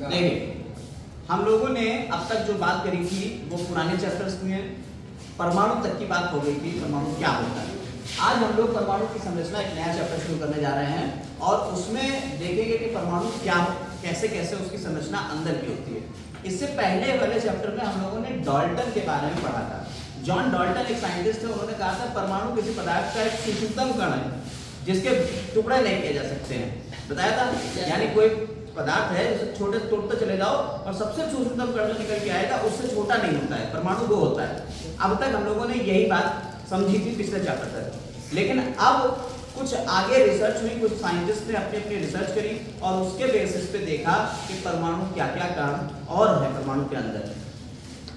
देखिए हम लोगों ने अब तक जो बात करी थी वो पुराने चैप्टर्स में परमाणु तक की बात हो गई थी, परमाणु क्या होता है। आज हम लोग परमाणु की संरचना एक नया चैप्टर शुरू करने जा रहे हैं और उसमें देखेंगे कि परमाणु क्या कैसे कैसे उसकी संरचना अंदर की होती है। इससे पहले वाले चैप्टर में हम लोगों ने डाल्टन के बारे में पढ़ा था। जॉन डाल्टन एक साइंटिस्ट थे, उन्होंने कहा था परमाणु किसी पदार्थ का एक सूक्ष्मतम कण है जिसके टुकड़े नहीं किए जा सकते हैं, बताया था। यानी कोई पदार्थ है जिसे छोटे तोड़ते चले जाओ और सबसे सूक्ष्मतम कण जो निकल के आएगा उससे छोटा नहीं होता है, परमाणु वो होता है। अब तक हम लोगों ने यही बात समझी थी पिछले चैप्टर तक, लेकिन अब कुछ आगे रिसर्च हुई, कुछ साइंटिस्ट ने अपनी अपनी रिसर्च करी और उसके बेसिस पे देखा कि परमाणु क्या क्या कण और है परमाणु के अंदर।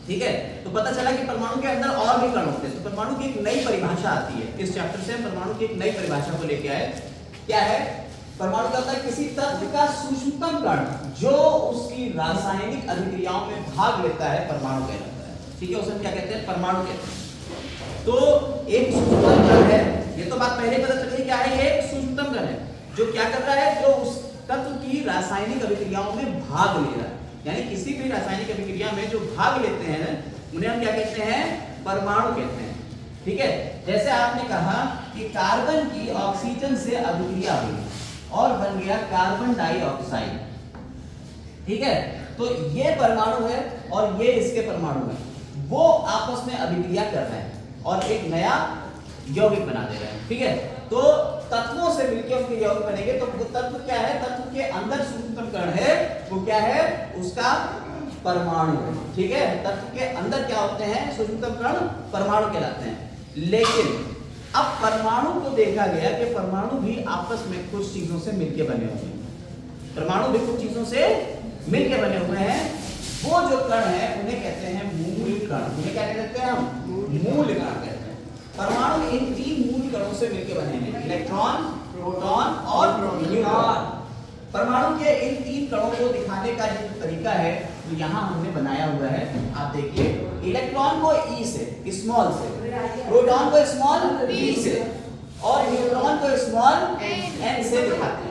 ठीक है, तो पता चला कि परमाणु के अंदर और भी कण होते हैं। तो परमाणु की एक नई परिभाषा आती है, इस चैप्टर से परमाणु की एक नई परिभाषा को लेके आए। क्या है? परमाणु क्या होता है? किसी तत्व का सूक्ष्मतम कण जो उसकी रासायनिक अभिक्रियाओं में भाग लेता है, परमाणु कहलाता है। ठीक है, उसे क्या कहते हैं? परमाणु कहते हैं। तो एक सूक्ष्मतम कण है, ये तो बात पहले पता चली क्या है, ये एक सूक्ष्मतम कण है जो क्या कर रहा है, जो उस तत्व की रासायनिक अभिक्रियाओं में भाग ले रहा है। यानी किसी भी रासायनिक अभिक्रिया में जो भाग लेते हैं उन्हें हम क्या कहते हैं? परमाणु कहते हैं। ठीक है, जैसे आपने कहा कि कार्बन की ऑक्सीजन से अभिक्रिया हुई और बन गया कार्बन डाइऑक्साइड। ठीक है, तो ये परमाणु है और ये इसके परमाणु है, वो आपस में अभिक्रिया कर रहे हैं और एक नया यौगिक बना दे रहे हैं। ठीक है, तो तत्वों से मिलकर उनके यौगिक बनेंगे। तो वो तत्व क्या है? तत्व के अंदर सूक्ष्मतम कण है, वो क्या है? उसका परमाणु है। ठीक है, तत्व के अंदर क्या होते हैं? सूक्ष्मतम कण परमाणु कहलाते हैं। लेकिन अब परमाणु को देखा गया कि परमाणु भी आपस में कुछ चीजों से मिलके बने हुए हैं। परमाणु भी कुछ चीजों से मिलके बने हुए हैं। वो जो कण है उन्हें कहते हैं मूल कण। उन्हें क्या कहते हैं? हम मूल कण कहते हैं। परमाणु इन तीन मूल कणों से मिलके बने हैं, इलेक्ट्रॉन, प्रोटॉन और न्यूट्रॉन। परमाणु के इन तीन कणों को दिखाने का जो तरीका है तो यहाँ हमने बनाया हुआ है। आप देखिए, इलेक्ट्रॉन को ई से, स्मॉल से, प्रोटॉन को स्मॉल p से और न्यूट्रॉन को स्मॉल n से दिखाते हैं।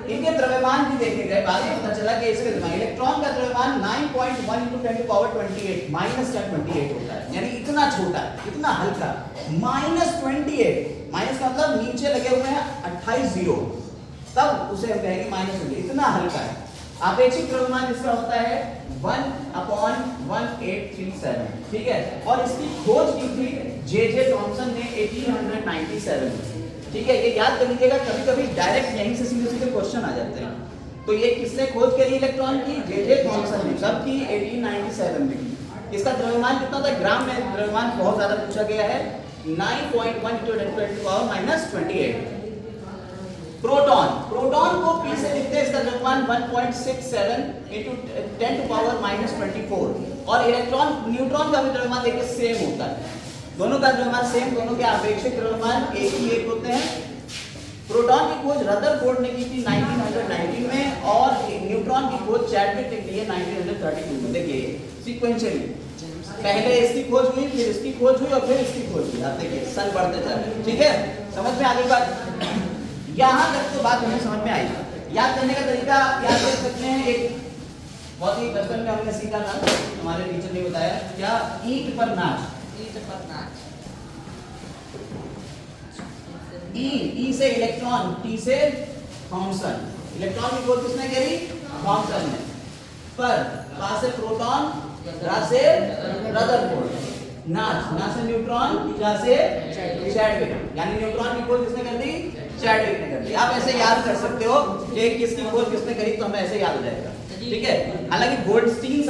इनके द्रव्यमान भी देखे गए, बाद में पता चला कि इसके द्रव्यमान, इलेक्ट्रॉन का द्रव्यमान 9.1 × 10⁻28 -28 होता है। यानी इतना छोटा, इतना हल्का, -28, माइनस का मतलब नीचे लगे हुए हैं 28 जीरो, तब उसे हम कहेंगे -28, इतना हल्का है। आपेक्षिक द्रव्यमान इसका होता है 1/1837। ठीक है, और इसकी खोज की थी जे थॉमसन ने 1897 में। ठीक है, ये याद कर लीजिएगा, कभी कभी डायरेक्ट यहीं से सीधे सीधे क्वेश्चन आ जाते हैं। तो ये किसने खोज करी इलेक्ट्रॉन की? जे थॉमसन ने। कब की? 1897 में की। इसका द्रव्यमान कितना था? ग्राम में द्रव्यमान बहुत ज्यादा पूछा गया है, 9.1 × 10⁻28। प्रोटॉन को p से लिखते हैं, इसका द्रव्यमान 1.67 × 10⁻24। और इलेक्ट्रॉन, न्यूट्रॉन का भी द्रव्यमान देखिए सेम होता है, दोनों का द्रव्यमान सेम, दोनों के आपेक्षिक द्रव्यमान एक ही एक होते हैं। प्रोटॉन की खोज रदरफोर्ड ने की थी 1919 में और न्यूट्रॉन की खोज चैडविक ने की है 1932 में। देखिए सीक्वेंशियली, पहले इसकी खोज हुई, फिर इसकी खोज हुई और फिर इसकी खोज हुई। आप देखिए सन बढ़ते जा रहे हैं। ठीक है, समझ में आ गई बात? यहाँ तक तो बात हमें समझ में आई। याद करने का तरीका याद कर सकते हैं, एक बहुत ही बचपन में हमने सीखा था, हमारे टीचर ने बताया, क्या? ईंट पर नाच। ई से इलेक्ट्रॉन, टी से थॉमसन। इलेक्ट्रॉन की खोज किसने करी? थॉमसन ने। पर पा से प्रोटॉन, रा से रदरफोर्ड। ना से न्यूट्रॉन, जा से चैडविक। यानी न्यूट्रॉन की खोज किसने कर दी? चैडविक ने कर दी। आप ऐसे याद कर सकते हो कि किसकी खोज किसने करी, तो हमें ऐसे याद हो जाएगा। ठीक है, हालांकि गोल्डस्टीन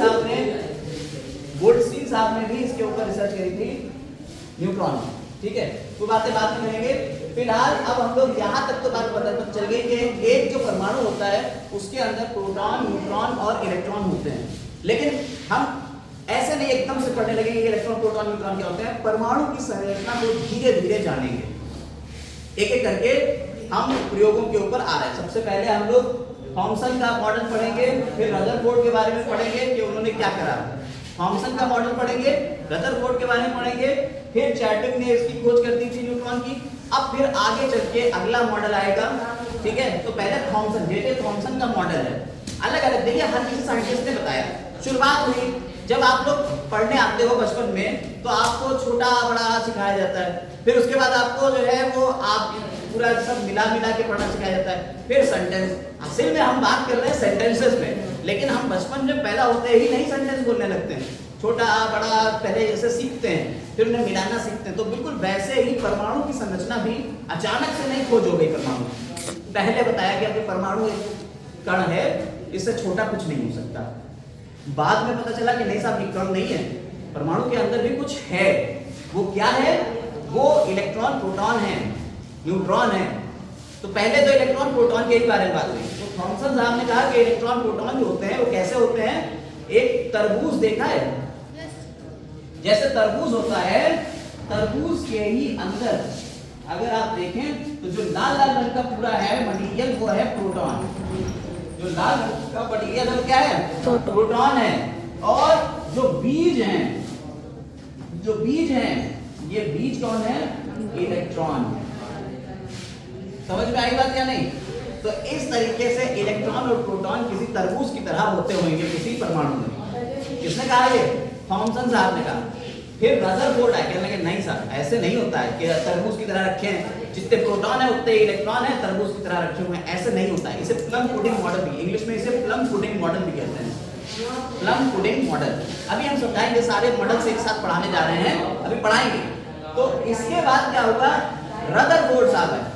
साहब ने भी इसके ऊपर रिसर्च करी थी, न्यूट्रॉन। ठीक है, वो बातें बाद में करेंगे। फिलहाल अब हम लोग यहाँ तक तो बात पता चल गई कि एक जो परमाणु होता है उसके अंदर प्रोटॉन, न्यूट्रॉन और इलेक्ट्रॉन होते हैं। लेकिन हम ऐसे नहीं एकदम से पढ़ने लगेंगे इलेक्ट्रॉन, प्रोटॉन, न्यूट्रॉन क्या होते हैं। परमाणु की संरचना को धीरे धीरे जानेंगे, एक एक करके हम प्रयोगों के ऊपर आ रहे हैं। सबसे पहले हम लोग थॉमसन का मॉडल पढ़ेंगे, फिर रदरफोर्ड के बारे में पढ़ेंगे कि उन्होंने क्या करा। थॉमसन का मॉडल पढ़ेंगे, रदरफोर्ड के बारे में पढ़ेंगे, फिर चैडविक ने इसकी खोज कर दी थी न्यूट्रॉन की। अब फिर आगे चल के अगला मॉडल आएगा। ठीक है, तो पहले थॉमसन, जे थॉमसन का मॉडल है, अलग अलग देखिए हर किसी साइंटिस्ट ने बताया। शुरुआत हुई जब आप लोग पढ़ने आते हो बचपन में तो आपको छोटा बड़ा सिखाया जाता है, फिर उसके बाद आपको जो है वो आप पूरा सब मिला मिला के पढ़ना सिखाया जाता है, फिर सेंटेंस। असल में हम बात कर रहे हैं सेंटेंसेस में, लेकिन हम बचपन में पैदा होते ही नहीं सेंटेंस बोलने लगते हैं, छोटा बड़ा पहले जैसे सीखते हैं फिर उन्हें मिलाना सीखते हैं। तो बिल्कुल वैसे ही परमाणु की संरचना भी अचानक से नहीं खोज हो गई। परमाणु पहले बताया गया कि परमाणु एक कण है, इससे छोटा कुछ नहीं हो सकता। बाद में पता चला कि नहीं साहब ये कण नहीं है, परमाणु के अंदर भी कुछ है। वो क्या है? वो इलेक्ट्रॉन प्रोटॉन है, न्यूट्रॉन है। तो पहले तो इलेक्ट्रॉन प्रोटॉन के ही बारे में बात हुई। तो थॉमसन साहब ने कहा कि इलेक्ट्रॉन प्रोटॉन जो होते हैं वो कैसे होते हैं। एक तरबूज देखा है, जैसे तरबूज होता है, तरबूज के ही अंदर अगर आप देखें तो जो लाल लाल रंग का पूरा है मटेरियल वो है प्रोटॉन। जो लाल रंग का मटेरियल है क्या है? प्रोटॉन है। और जो बीज हैं, जो बीज हैं, ये बीज कौन है? इलेक्ट्रॉन। समझ में आई बात या नहीं? तो इस तरीके से इलेक्ट्रॉन और प्रोटॉन किसी तरबूज की तरह होते होंगे किसी परमाणु में। किसने कहा ये? थॉमसन साहब ने कहा। फिर रदरफोर्ड आए, कहने लगे नहीं साहब ऐसे नहीं होता है कि तरबूज की तरह रखे हैं, जितने प्रोटॉन है उतने इलेक्ट्रॉन है, तरबूज की तरह रखे हुए हैं, ऐसे नहीं होता है। इसे प्लम पुडिंग मॉडल भी, इंग्लिश में इसे प्लम पुडिंग मॉडल भी कहते हैं। प्लम पुडिंग मॉडल अभी हम समझाएंगे, सारे मॉडल से एक साथ पढ़ाने जा रहे हैं, अभी पढ़ाएंगे। तो इसके बाद क्या होगा? रदरफोर्ड साहब है,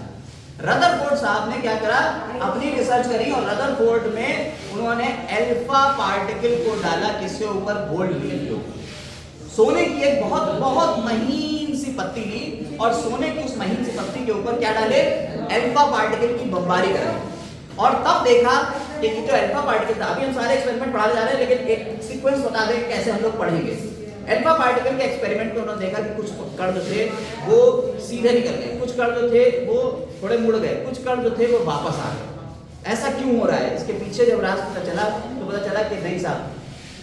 रदरफोर्ड साहब ने क्या करा? अपनी रिसर्च करी और रदरफोर्ड में उन्होंने अल्फा पार्टिकल को डाला किसके ऊपर? गोल्ड के ऊपर। सोने की एक बहुत बहुत महीन सी पत्ती ली और सोने की उस महीन सी पत्ती के ऊपर क्या डाले? अल्फा पार्टिकल की बमबारी कराई। और तब देखा कि जो अल्फा पार्टिकल था, अभी हम सारे एक्सपेरिमेंट पढ़ाने जा रहे हैं लेकिन एक सीक्वेंस बता दें कैसे हम लोग पढ़ेंगे। अल्फा पार्टिकल के एक्सपेरिमेंट में उन्होंने देखा कि कुछ कण जो थे वो सीधे निकल गए, कुछ कण जो थे वो थोड़े मुड़ गए, कुछ कण जो थे वो वापस आ गए। ऐसा क्यों हो रहा है? इसके पीछे जब राज पता चला तो पता चला कि नहीं साहब,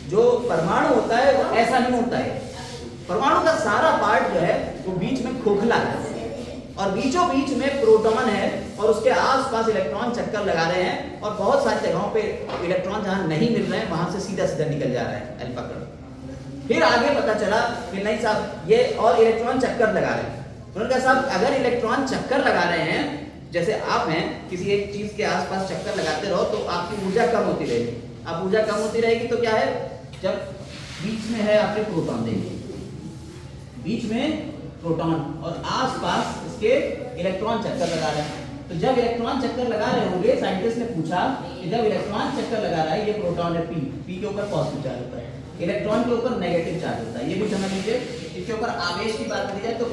जो परमाणु होता है वो ऐसा नहीं होता है। परमाणु का सारा पार्ट जो है वो बीच में खोखला है और बीचों बीच में प्रोटॉन है और उसके आसपास इलेक्ट्रॉन चक्कर लगा रहे हैं और बहुत सारी जगहों पे इलेक्ट्रॉन जहां नहीं मिल रहे हैं वहां से सीधा सीधा निकल जा रहा है अल्फा कण। फिर आगे पता चला कि नहीं साहब ये और इलेक्ट्रॉन चक्कर लगा रहे हैं। उन्होंने कहा साहब अगर इलेक्ट्रॉन चक्कर लगा रहे हैं, जैसे आप हैं किसी एक चीज के आसपास चक्कर लगाते रहो तो आपकी ऊर्जा कम होती रहेगी। अब ऊर्जा कम होती रहेगी तो क्या है? जब बीच में है आपके प्रोटॉन, देखिए बीच में प्रोटॉन और आसपास इसके इलेक्ट्रॉन चक्कर लगा रहे हैं। तो जब इलेक्ट्रॉन चक्कर लगा रहे होंगे, साइंटिस्ट ने पूछा कि जब इलेक्ट्रॉन चक्कर लगा रहा है, ये प्रोटॉन है पी के ऊपर पॉजिटिव चार्ज होता है, इलेक्ट्रॉन के ऊपर नेगेटिव चार्ज होता है, ये भी समझ लीजिए। इसके ऊपर आवेश की बात करी जाए तो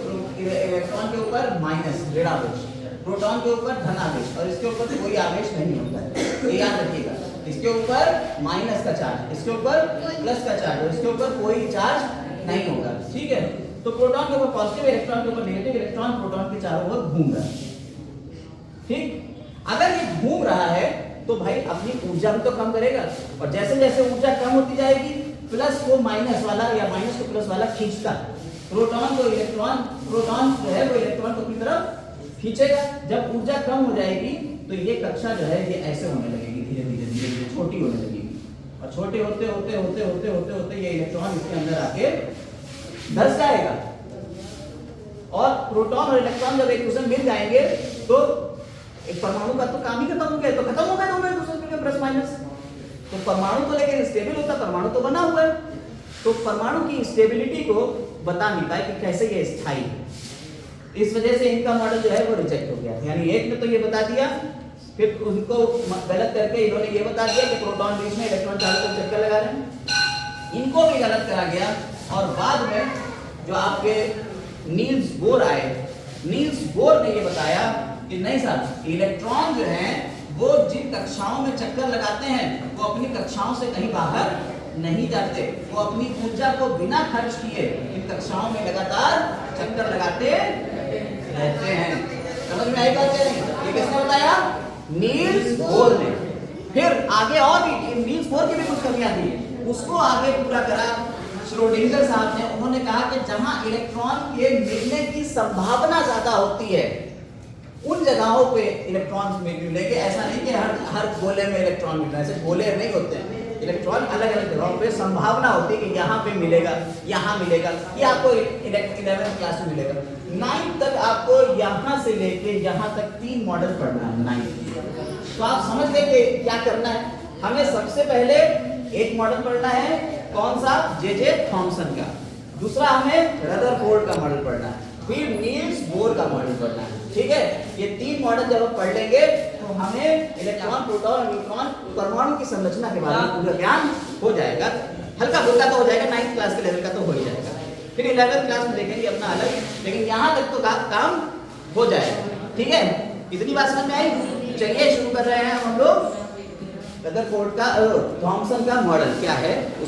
इलेक्ट्रॉन के ऊपर माइनस ऋणावेश, प्रोटॉन के ऊपर धनावेश और इसके ऊपर कोई आवेश नहीं होता है, ये याद रखिएगा। इसके ऊपर माइनस का चार्ज, इसके ऊपर प्लस का चार्ज और इसके ऊपर कोई चार्ज नहीं होगा, ठीक है। तो प्रोटॉन के ऊपर पॉजिटिव, इलेक्ट्रॉन के ऊपर नेगेटिव, इलेक्ट्रॉन प्रोटॉन के चारों ओर घूम रहा है, ठीक। अगर ये घूम रहा है तो भाई अपनी ऊर्जा भी तो कम करेगा और जैसे जैसे ऊर्जा कम होती जाएगी प्लस को माइनस वाला या माइनस को प्लस वाला खींचता, प्रोटॉन को इलेक्ट्रॉन, प्रोटॉन जो है वो इलेक्ट्रॉन को अपनी तरफ खींचेगा। जब ऊर्जा कम हो जाएगी तो ये कक्षा जो है ये ऐसे होने लगेगी, धीरे धीरे धीरे धीरे छोटी होने लगेगी और छोटे होते होते होते होते होते होते ये इलेक्ट्रॉन इसके अंदर आके धस जाएगा और प्रोटॉन और इलेक्ट्रॉन जब एक दूसरे में मिल जाएंगे तो एक परमाणु का तो काम ही खत्म हो गया, तो खत्म हो गया दोनों एक दूसरे के प्लस माइनस। तो परमाणु तो लेकिन स्टेबल होता, परमाणु तो बना हुआ है, तो परमाणु की स्टेबिलिटी को बता नहीं पाए कि कैसे ये स्थायी है। इस वजह से इनका मॉडल जो है वो रिजेक्ट हो गया। यानी एक ने तो ये बता दिया, फिर उनको गलत करके इन्होंने ये बता दिया कि प्रोटॉन बीच में इलेक्ट्रॉन चारों तरफ चक्कर लगा रहे हैं, इनको भी गलत करा गया। और बाद में जो आपके नील्स बोर आए, नील्स बोर ने ये बताया कि नहीं साहब, इलेक्ट्रॉन जो हैं वो जिन कक्षाओं में चक्कर लगाते हैं वो अपनी कक्षाओं से कहीं बाहर नहीं जाते, वो अपनी ऊर्जा को बिना खर्च किए इन कक्षाओं में लगातार चक्कर लगाते रहते हैं। समझ में आई बात है? ये किसने बताया? नील्स बोर ने। फिर आगे और भी नील्स बोर की भी कुछ कमियां थी, उसको आगे पूरा करा श्रोडिंगर साहब ने। उन्होंने कहा कि जहां इलेक्ट्रॉन के मिलने की संभावना ज्यादा होती है उन जगहों पे इलेक्ट्रॉन्स मिलेंगे। ऐसा नहीं कि हर गोले में इलेक्ट्रॉन मिल रहा है, ऐसे गोले नहीं होते हैं। इलेक्ट्रॉन अलग अलग जगहों पे संभावना होती है कि यहाँ पे मिलेगा, यहाँ मिलेगा। ये आपको 11th क्लास में मिलेगा। 9th तक आपको यहाँ से लेके यहाँ तक 3 मॉडल पढ़ना है 9th। तो आप समझ गए कि क्या करना है। हमें सबसे पहले एक मॉडल पढ़ना है, कौन सा? जे थॉमसन का। दूसरा हमें रदरफोर्ड का मॉडल पढ़ना है, फिर नील्स बोर का मॉडल पढ़ना है। ठीक है, ये 3 मॉडल जब आप पढ़ लेंगे तो हमें इलेक्ट्रॉन, प्रोटॉन, न्यूट्रॉन, परमाणु की संरचना के बारे में पूरा ज्ञान हो जाएगा। हल्का फुल्का तो हो जाएगा, 9th क्लास के लेवल का तो हो ही जाएगा। फिर 11th क्लास में देखेंगे अपना अलग, लेकिन यहाँ तक तो काम हो जाएगा। ठीक है, इतनी बात समझ में आई? चलिए शुरू कर रहे हैं हम लोग रदरफोर्ड का, थॉमसन का मॉडल क्या है उसको